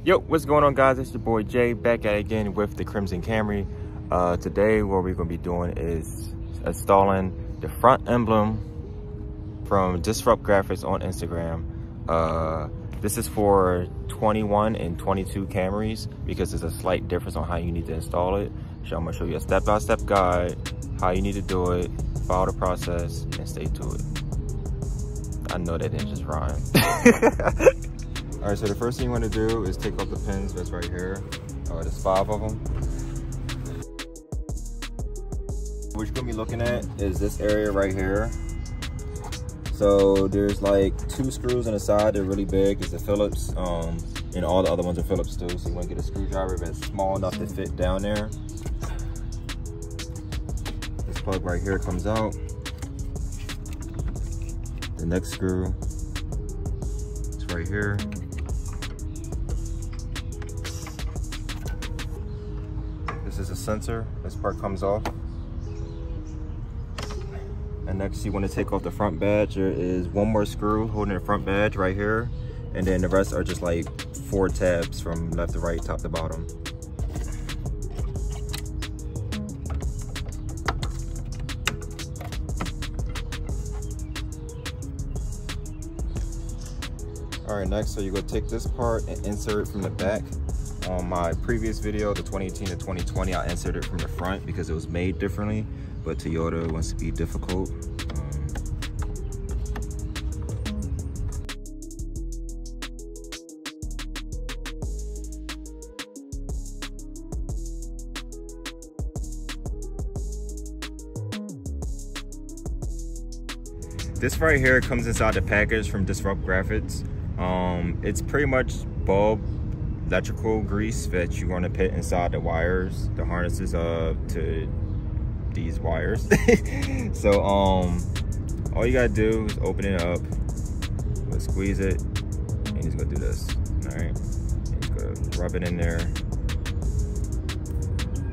Yo, what's going on, guys? It's your boy Jay back at it again with the Crimson Camry. Today what we're going to be doing is installing the front emblem from Disrupt Graphix on Instagram. This is for 21 and 22 Camrys because there's a slight difference on how you need to install it. So I'm going to show you a step-by-step guide, how you need to do it, follow the process, and stay to it. I know that didn't just rhyme. All right, so the first thing you want to do is take off the pins that's right here. There's 5 of them. What you're gonna be looking at is this area right here. So there's like 2 screws on the side. They're really big. It's a Phillips, and all the other ones are Phillips too. So you want to get a screwdriver that's small enough to fit down there. This plug right here comes out. The next screw is right here. This is a sensor. This part comes off. And next you want to take off the front badge. There is 1 more screw holding the front badge right here. And then the rest are just like 4 tabs from left to right, top to bottom. All right, next, so you're gonna take this part and insert it from the back. On my previous video, the 2018 to 2020, I inserted it from the front because it was made differently, but Toyota wants to be difficult. This right here comes inside the package from Disrupt Graphix. It's pretty much bulb electrical grease that you want to put inside the wires, the harnesses to these wires. So all you gotta do is open it up, squeeze it, and you're just gonna do this. All right, and you're gonna rub it in there,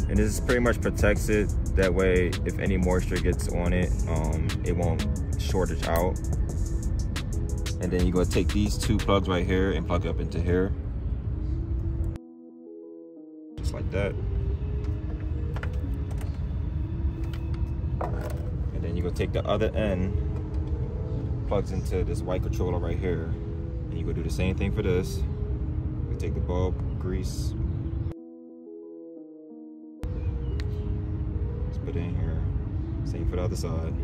and this pretty much protects it. That way, if any moisture gets on it, it won't shortage out. And then you're gonna take these 2 plugs right here and plug it up into here. Just like that. And then you're gonna take the other end, plugs into this white controller right here. And you're gonna do the same thing for this. You take the bulb, grease. Just put it in here. Same for the other side.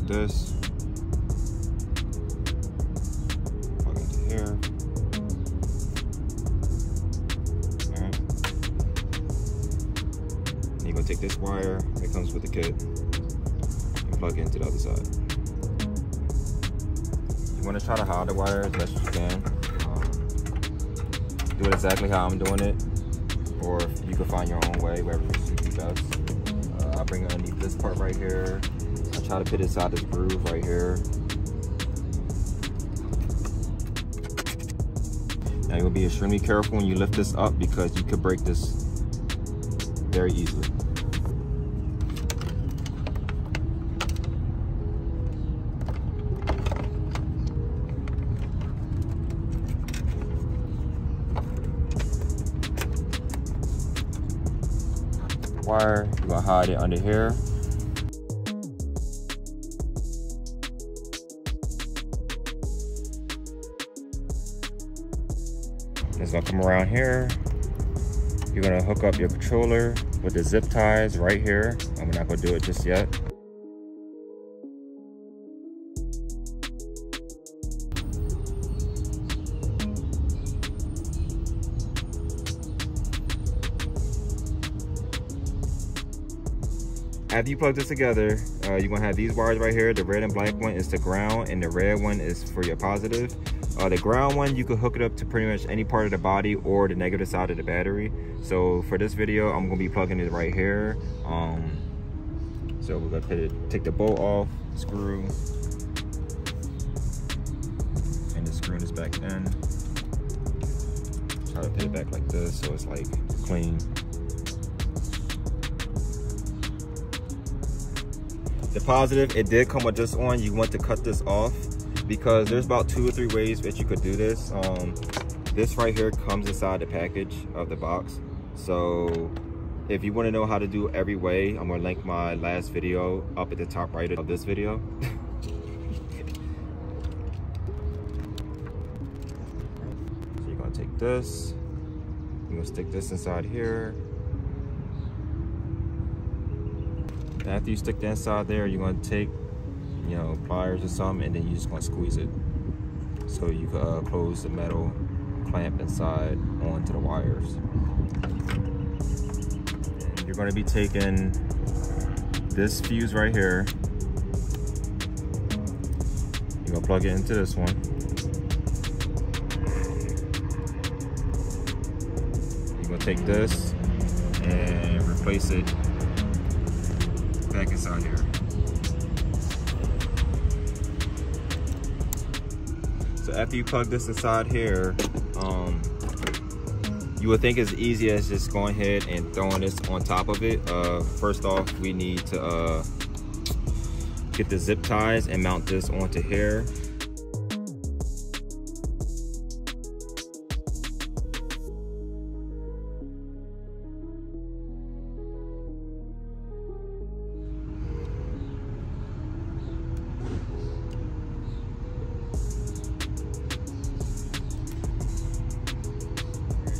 This, plug into here. All right. And you're gonna take this wire that comes with the kit and plug it into the other side. You want to try to hide the wire as best as you can. Do it exactly how I'm doing it, or you can find your own way, wherever suits you best. I bring it underneath this part right here. Try to fit inside this groove right here. Now you'll be extremely careful when you lift this up because you could break this very easily. Wire, you're gonna hide it under here. It's gonna come around here. You're gonna hook up your controller with the zip ties right here. I'm not gonna do it just yet. After you plug this together, you're gonna have these wires right here. The red and black one is the ground, and the red one is for your positive. The ground one, you can hook it up to pretty much any part of the body or the negative side of the battery. So for this video, I'm gonna be plugging it right here. So we're gonna take the bolt off, screw, and the screw this back in. Try to put it back like this so it's like clean. The positive, it did come with this on. You want to cut this off because there's about 2 or 3 ways that you could do this. This right here comes inside the package of the box. So if you want to know how to do every way, I'm going to link my last video up at the top right of this video. So you're going to take this, you're going to stick this inside here. After you stick the inside there, you're going to take, you know, pliers or something, and then you're just going to squeeze it. So you can close the metal clamp inside onto the wires. And you're going to be taking this fuse right here. You're going to plug it into this one. You're going to take this and replace it back inside here. So after you plug this inside here, you would think it's easy as just going ahead and throwing this on top of it. First off, we need to get the zip ties and mount this onto here.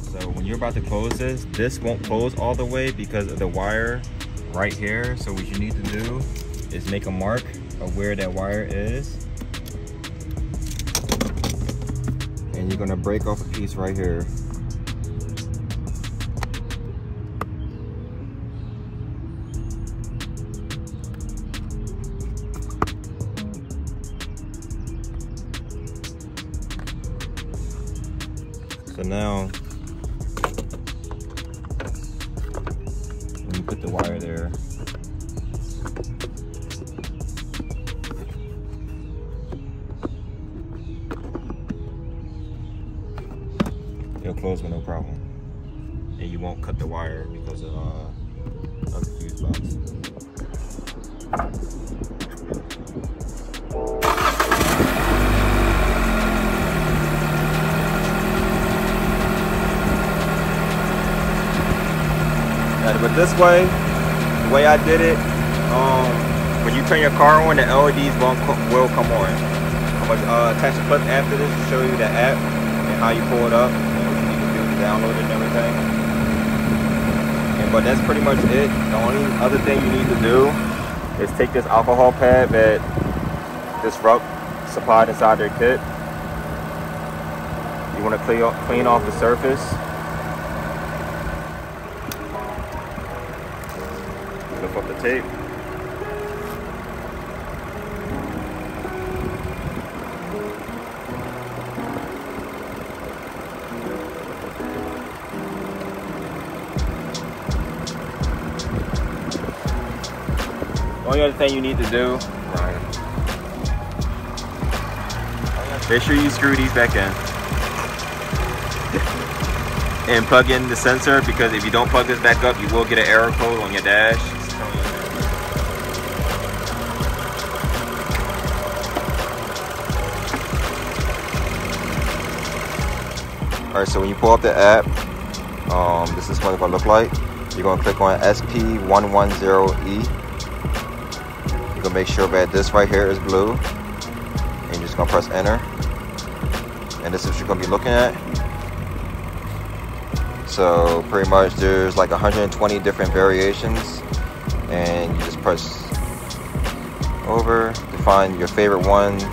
So when you're about to close this won't close all the way because of the wire right here. So what you need to do is make a mark of where that wire is. And you're gonna break off a piece right here. So now, when you put the wire there, it'll close with no problem. And you won't cut the wire because of the fuse box. But this way, the way I did it, when you turn your car on, the LEDs will come on. I'm going to attach a clip after this to show you the app and how you pull it up and what you need to do to download it and everything. But that's pretty much it. The only other thing you need to do is take this alcohol pad that this Rupp supplied inside their kit. You want to clean off the surface. Lift up the tape. The only other thing you need to do, make sure you screw these back in. And plug in the sensor, because if you don't plug this back up, you will get an error code on your dash. Alright, so when you pull up the app, this is what it's going to look like. You're going to click on SP110E. You're going to make sure that this right here is blue. And you're just going to press enter. And this is what you're going to be looking at. So pretty much there's like 120 different variations. And you just press over to find your favorite ones.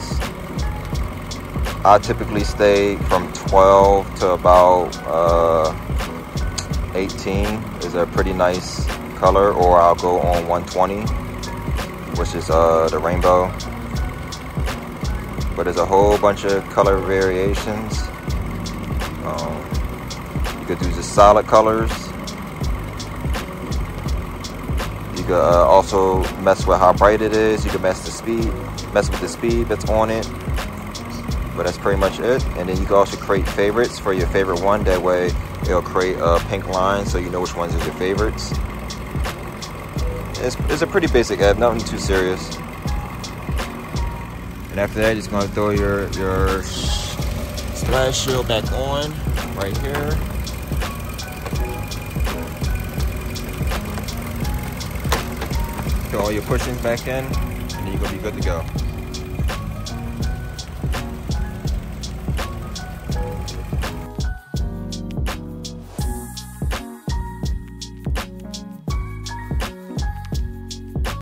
I typically stay from 12 to about 18 is a pretty nice color, or I'll go on 120, which is the rainbow. But there's a whole bunch of color variations. You could do just solid colors. You could also mess with how bright it is. You can mess with the speed that's on it. But that's pretty much it. And then you can also create favorites for your favorite one. That way it'll create a pink line so you know which ones are your favorites. it's a pretty basic app, nothing too serious. And after that, just gonna throw your splash shield back on right here. Throw all your pushings back in, and then you're gonna be good to go.